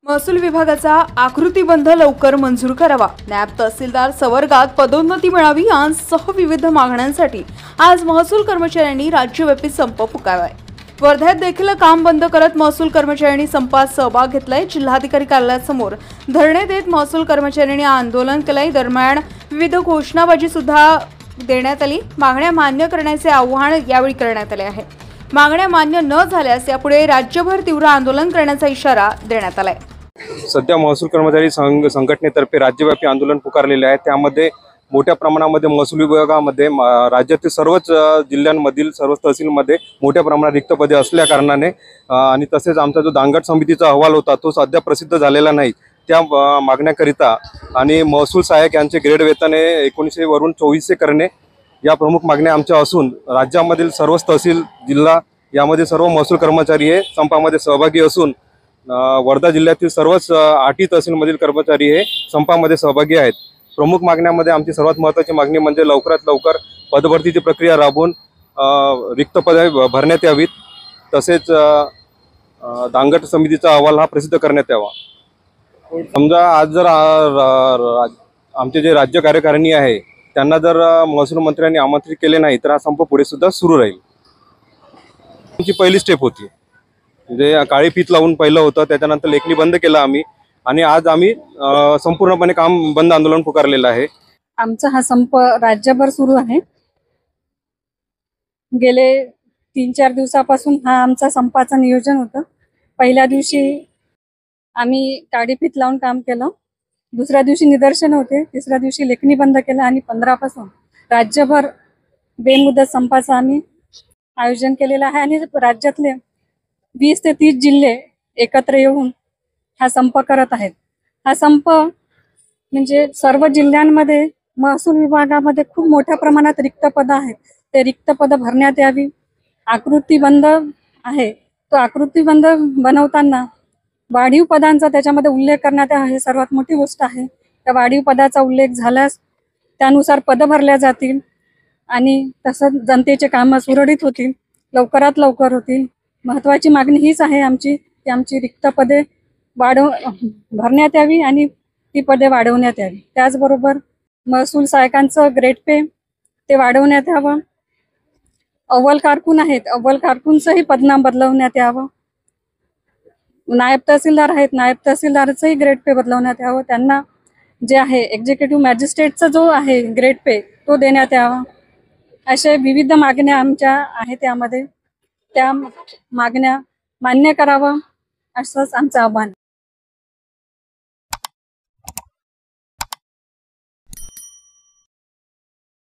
महसूल विभागाचा आकृतीबंध लवकर मंजूर करावा, नायब तहसीलदार संवर्गात पदोन्नती मिळावी यांसह विविध मागण्यांसाठी आज महसूल कर्मचाऱ्यांनी राज्यव्यापी संप पुकारलाय। वर्ध्यात देखील काम बंद करत महसूल कर्मचाऱ्यांनी संपात सहभाग घेतलाय। जिल्हाधिकारी कार्यालयासमोर धरणे देत महसूल कर्मचाऱ्यांनी आंदोलन केलंय। दरम्यान विविध घोषणाबाजी सुद्धा देण्यात आली। मागण्या मान्य करण्याचे आवाहन यावेळी करण्यात आले आहे। मागण्या मान्य न झाल्यास यापुढे राज्यभर तीव्र आंदोलन करण्याचा इशारा देण्यात आलाय। सध्या महसूल कर्मचारी संघटनेतर्फे राज्यव्यापी आंदोलन पुकारलेले आहे। त्यामध्ये मोठ्या प्रमाणामध्ये महसूल विभागामध्ये राज्यातील सर्वच जिल्ह्यांमधील सर्व तहसीलमध्ये मोठ्या प्रमाणात रिक्त पदे असल्या कारणाने आणि तसेच आमचा जो दांगट समितीचा अहवाल होता तो सध्या प्रसिद्ध झालेला नाही। त्या मागण्याकरिता आणि महसूल सहाय्यक यांचे ग्रेड वेतन 1900 वरून 2400 करणे या प्रमुख मागण्या आमच्या असून राज्यामधील सर्वच तहसील जिल्हा यामध्ये सर्व महसूल कर्मचारी हे संपामध्ये सहभागी असून वर्धा जिल्ह्यातील सर्वच 8 तहसीलमधील कर्मचारी हे संपामध्ये सहभागी आहेत। प्रमुख मागण्यामध्ये आमची सर्वात महत्त्वाची मागणी म्हणजे लवकरात लवकर पदभरतीची प्रक्रिया राबवून रिक्त पदे भरण्यात यावीत, तसेच दांगट समितीचा अहवाल हा प्रसिद्ध करण्यात यावा। समजा आज जर आमचे जे राज्य कार्यकारिणी आहे त्यांना जर महसूल मंत्र्यांनी आमंत्रित केले नाही तर हा संप पुढे सुद्धा सुरू राहील। आमची पहिली स्टेप होती म्हणजे काळी फीत लावून पहिलं होतं, त्याच्यानंतर लेखणी बंद केलं आम्ही आणि आज आम्ही संपूर्णपणे काम बंद आंदोलन पुकारलेलं आहे। आमचा हा संप राज्यभर सुरू आहे। गेले 3-4 दिवसापासून हा आमचा संपाचं नियोजन होतं। पहिल्या दिवशी आम्ही काळी फीत लावून काम केलं, दुसऱ्या दिवशी निदर्शन होते, तिसऱ्या दिवशी लेखणी बंद केलं आणि 15 पासून राज्यभर बेमुदत संपाचं आम्ही आयोजन केलेलं आहे आणि राज्यातले 20 ते 30 जिल्हे एकत्र येऊन हा संप करत आहेत। हा संप म्हणजे सर्व जिल्ह्यांमध्ये महसूल विभागामध्ये खूप मोठ्या प्रमाणात रिक्त पद आहेत, ते रिक्त पद भरण्यात यावी। आकृतीबंध आहे, तो आकृतीबंध बनवताना वाढीव पदांचा त्याच्यामध्ये उल्लेख करण्यात यावा, हे सर्वात मोठी गोष्ट आहे। त्या वाढीव पदाचा उल्लेख झाल्यास त्यानुसार पद भरल्या जातील आणि तसंच जनतेचे कामं सुरळीत होतील, लवकरात लवकर होतील। महत्त्वाची मागणी हीच आहे आमची की आमची रिक्त पदे भरण्यात यावी आणि ती पदे वाढवण्यात यावी। त्याचबरोबर महसूल सहाय्यकांचं ग्रेड पे ते वाढवण्यात यावं। अव्वल कारकून आहेत, अव्वल कारकूनचंही पदनाम बदलवण्यात यावं। नायब तहसीलदार आहेत, नायब तहसीलदारचंही ग्रेड पे बदलवण्यात यावं। त्यांना जे आहे एक्झिक्युटिव्ह मॅजिस्ट्रेटचा जो आहे ग्रेड पे तो देण्यात यावा। अशा विविध मागण्या आमच्या आहेत, त्यामध्ये त्या मागण्या मान्य करावं असंच आमचं आव्हान।